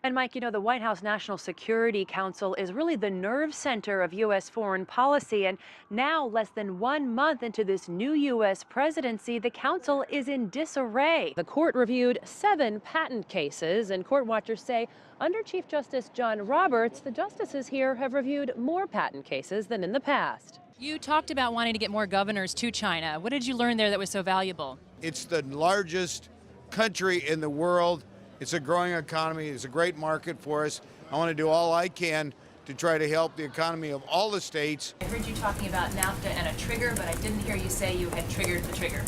And Mike, the White House National Security Council is really the nerve center of U.S. foreign policy. And now, less than 1 month into this new U.S. presidency, the council is in disarray. The court reviewed 7 patent cases, and court watchers say under Chief Justice John Roberts, the justices here have reviewed more patent cases than in the past. You talked about wanting to get more governors to China. What did you learn there that was so valuable? It's the largest country in the world. It's a growing economy. It's a great market for us. I want to do all I can to try to help the economy of all the states. I heard you talking about NAFTA and a trigger, but I didn't hear you say you had triggered the trigger.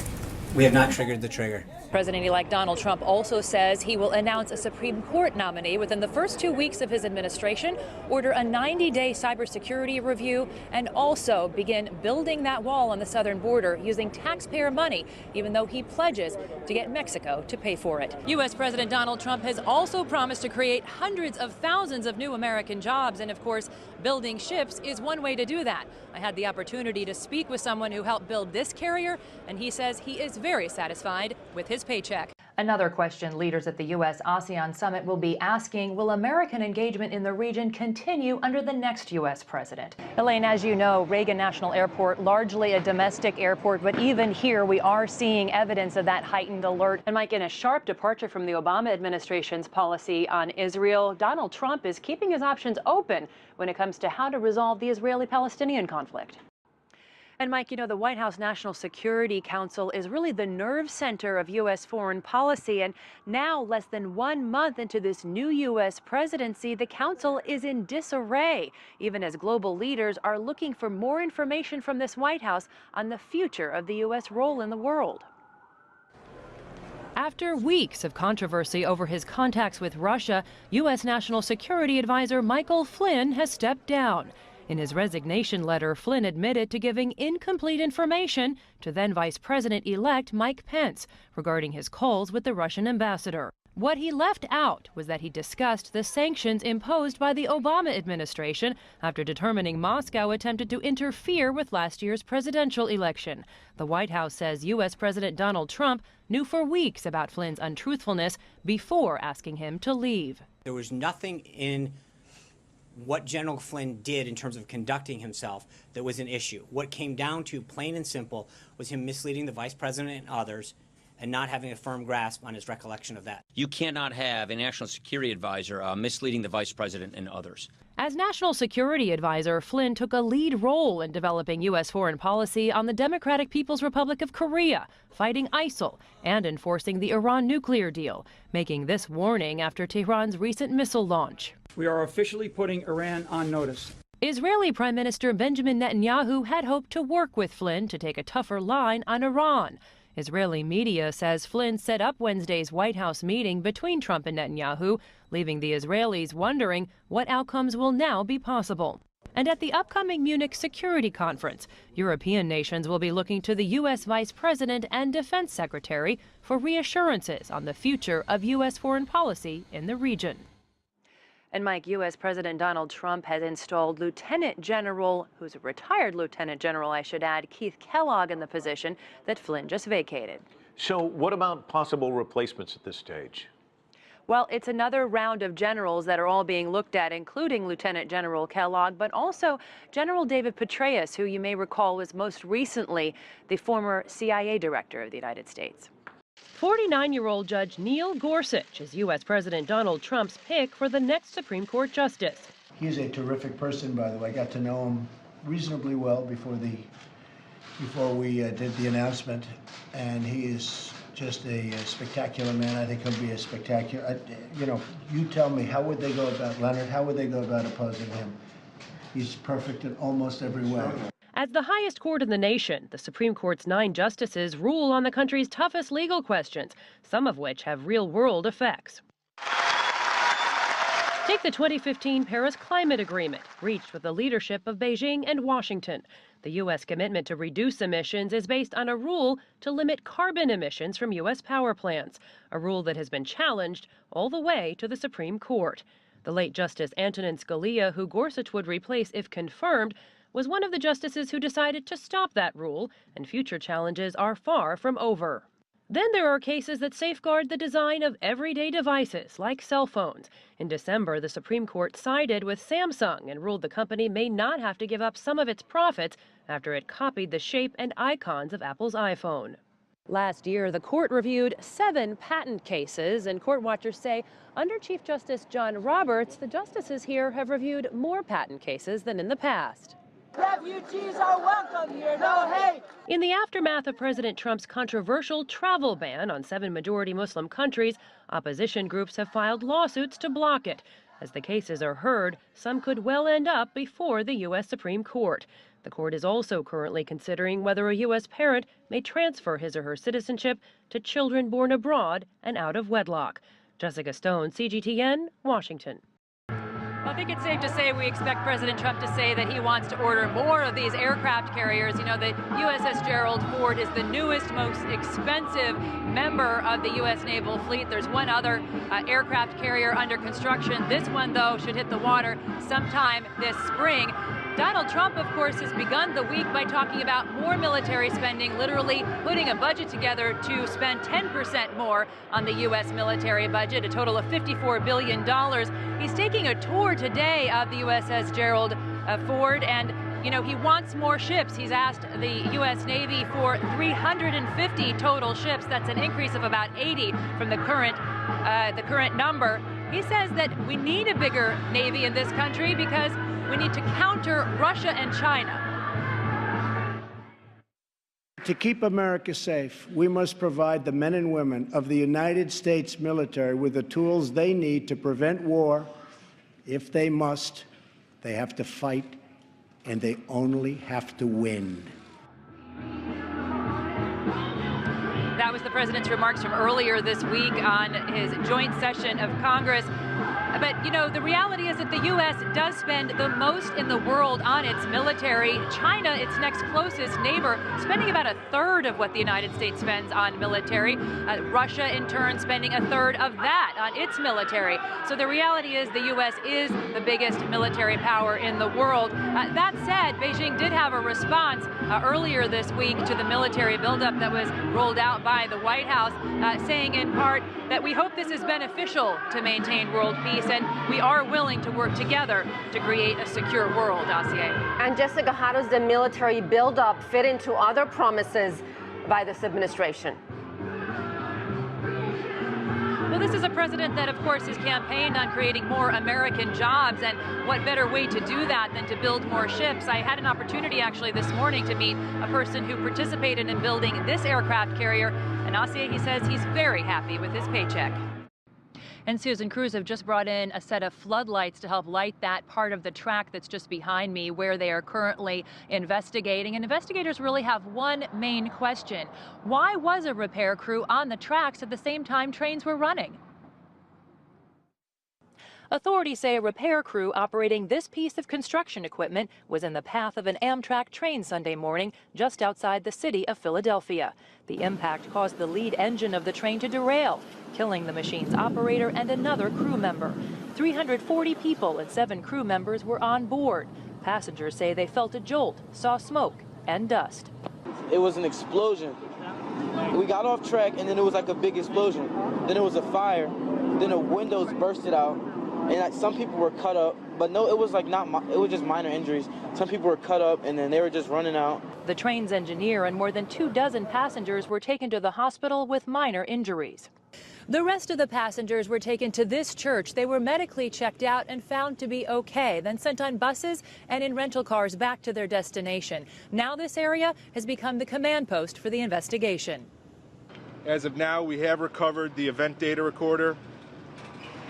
We have not triggered the trigger. President-elect Donald Trump also says he will announce a Supreme Court nominee within the first 2 weeks of his administration, order a 90-day cybersecurity review, and also begin building that wall on the southern border using taxpayer money, even though he pledges to get Mexico to pay for it. U.S. President Donald Trump has also promised to create hundreds of thousands of new American jobs, and of course, building ships is one way to do that. I had the opportunity to speak with someone who helped build this carrier, and he says he is very satisfied with his paycheck. Another question leaders at the U.S.-ASEAN summit will be asking, will American engagement in the region continue under the next U.S. president? Elaine, as you know, Reagan National Airport, largely a domestic airport, but even here we are seeing evidence of that heightened alert. And Mike, in a sharp departure from the Obama administration's policy on Israel, Donald Trump is keeping his options open when it comes to how to resolve the Israeli-Palestinian conflict. And Mike, the White House National Security Council is really the nerve center of U.S. foreign policy. And now, less than 1 month into this new U.S. presidency, the council is in disarray, even as global leaders are looking for more information from this White House on the future of the U.S. role in the world. After weeks of controversy over his contacts with Russia, U.S. National Security Advisor Michael Flynn has stepped down. In his resignation letter, Flynn admitted to giving incomplete information to then Vice President-elect Mike Pence regarding his calls with the Russian ambassador. What he left out was that he discussed the sanctions imposed by the Obama administration after determining Moscow attempted to interfere with last year's presidential election. The White House says U.S. President Donald Trump knew for weeks about Flynn's untruthfulness before asking him to leave. There was nothing in what General Flynn did in terms of conducting himself that was an issue. What came down to, plain and simple, was him misleading the vice president and others and not having a firm grasp on his recollection of that. You cannot have a national security advisor misleading the vice president and others. As National Security Advisor, Flynn took a lead role in developing U.S. foreign policy on the Democratic People's Republic of Korea, fighting ISIL, and enforcing the Iran nuclear deal, making this warning after Tehran's recent missile launch. We are officially putting Iran on notice. Israeli Prime Minister Benjamin Netanyahu had hoped to work with Flynn to take a tougher line on Iran. Israeli media says Flynn set up Wednesday's White House meeting between Trump and Netanyahu, leaving the Israelis wondering what outcomes will now be possible. And at the upcoming Munich Security Conference, European nations will be looking to the U.S. Vice President and Defense Secretary for reassurances on the future of U.S. foreign policy in the region. And Mike, U.S. President Donald Trump has installed Lieutenant General, who's a retired Lieutenant General, I should add, Keith Kellogg in the position that Flynn just vacated. So what about possible replacements at this stage? Well, it's another round of generals that are all being looked at, including Lieutenant General Kellogg, but also General David Petraeus, who you may recall was most recently the former CIA Director of the United States. 49-year-old Judge Neil Gorsuch is U.S. President Donald Trump's pick for the next Supreme Court justice. He's a terrific person, by the way. I got to know him reasonably well before we did the announcement, and he is just a spectacular man. I think he'll be a spectacular. You tell me, how would they go about Leonard? How would they go about opposing him? He's perfect in almost every way. As the highest court in the nation, the Supreme Court's 9 justices rule on the country's toughest legal questions, some of which have real-world effects. Take the 2015 Paris Climate Agreement, reached with the leadership of Beijing and Washington. The U.S. commitment to reduce emissions is based on a rule to limit carbon emissions from U.S. power plants, a rule that has been challenged all the way to the Supreme Court. The late Justice Antonin Scalia, who Gorsuch would replace if confirmed, was one of the justices who decided to stop that rule, and future challenges are far from over. Then there are cases that safeguard the design of everyday devices, like cell phones. In December, the Supreme Court sided with Samsung and ruled the company may not have to give up some of its profits after it copied the shape and icons of Apple's iPhone. Last year, the court reviewed 7 patent cases, and court watchers say under Chief Justice John Roberts, the justices here have reviewed more patent cases than in the past. Refugees are welcome here, no hate! In the aftermath of President Trump's controversial travel ban on 7 majority Muslim countries, opposition groups have filed lawsuits to block it. As the cases are heard, some could well end up before the U.S. Supreme Court. The court is also currently considering whether a U.S. parent may transfer his or her citizenship to children born abroad and out of wedlock. Jessica Stone, CGTN, Washington. I think it's safe to say we expect President Trump to say that he wants to order more of these aircraft carriers. You know, the USS Gerald Ford is the newest, most expensive member of the U.S. naval fleet. There's one other aircraft carrier under construction. This one, though, should hit the water sometime this spring. Donald Trump, of course, has begun the week by talking about more military spending, literally putting a budget together to spend 10% more on the U.S. military budget, a total of $54 billion. He's taking a tour today of the USS Gerald Ford, and, you know, he wants more ships. He's asked the U.S. Navy for 350 total ships. That's an increase of about 80 from the current number. He says that we need a bigger Navy in this country because we need to counter Russia and China. To keep America safe, we must provide the men and women of the United States military with the tools they need to prevent war. If they must, they have to fight, and they only have to win. That was the president's remarks from earlier this week on his joint session of Congress. But, you know, the reality is that the U.S. does spend the most in the world on its military. China, its next closest neighbor, spending about a third of what the United States spends on military. Russia, in turn, spending a third of that on its military. So the reality is the U.S. is the biggest military power in the world. That said, Beijing did have a response earlier this week to the military buildup that was rolled out by the White House, saying in part that we hope this is beneficial to maintain world peace, and we are willing to work together to create a secure world, Asier. And Jessica, how does the military buildup fit into other promises by this administration? Well, this is a president that, of course, has campaigned on creating more American jobs, and what better way to do that than to build more ships? I had an opportunity actually this morning to meet a person who participated in building this aircraft carrier, and Asier, he says he's very happy with his paycheck. And Susan, crews have just brought in a set of floodlights to help light that part of the track that's just behind me where they are currently investigating. And investigators really have one main question. Why was a repair crew on the tracks at the same time trains were running? Authorities say a repair crew operating this piece of construction equipment was in the path of an Amtrak train Sunday morning just outside the city of Philadelphia. The impact caused the lead engine of the train to derail, killing the machine's operator and another crew member. 340 people and 7 crew members were on board. Passengers say they felt a jolt, saw smoke and dust. It was an explosion. We got off track and then it was like a big explosion. Then it was a fire. Then the windows bursted out. And some people were cut up, but no, it was like it was just minor injuries. Some people were cut up and then they were just running out. The train's engineer and more than 24 passengers were taken to the hospital with minor injuries. The rest of the passengers were taken to this church. They were medically checked out and found to be okay, then sent on buses and in rental cars back to their destination. Now this area has become the command post for the investigation. As of now, we have recovered the event data recorder,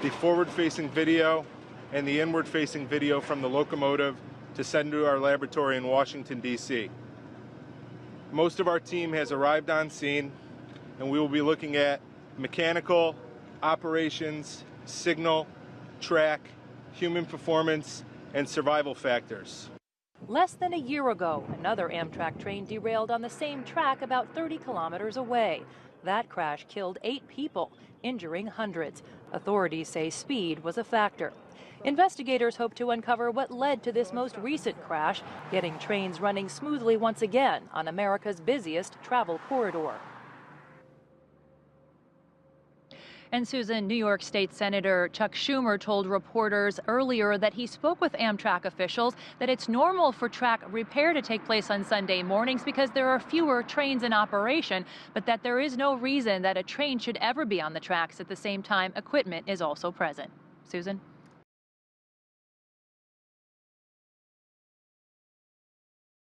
the forward-facing video, and the inward-facing video from the locomotive to send to our laboratory in Washington, D.C. Most of our team has arrived on scene, and we will be looking at mechanical, operations, signal, track, human performance, and survival factors. Less than a year ago, another Amtrak train derailed on the same track about 30 kilometers away. That crash killed 8 people, injuring hundreds. Authorities say speed was a factor. Investigators hope to uncover what led to this most recent crash, getting trains running smoothly once again on America's busiest travel corridor. And Susan, New York State Senator Chuck Schumer told reporters earlier that he spoke with Amtrak officials that it's normal for track repair to take place on Sunday mornings because there are fewer trains in operation, but that there is no reason that a train should ever be on the tracks at the same time equipment is also present. Susan?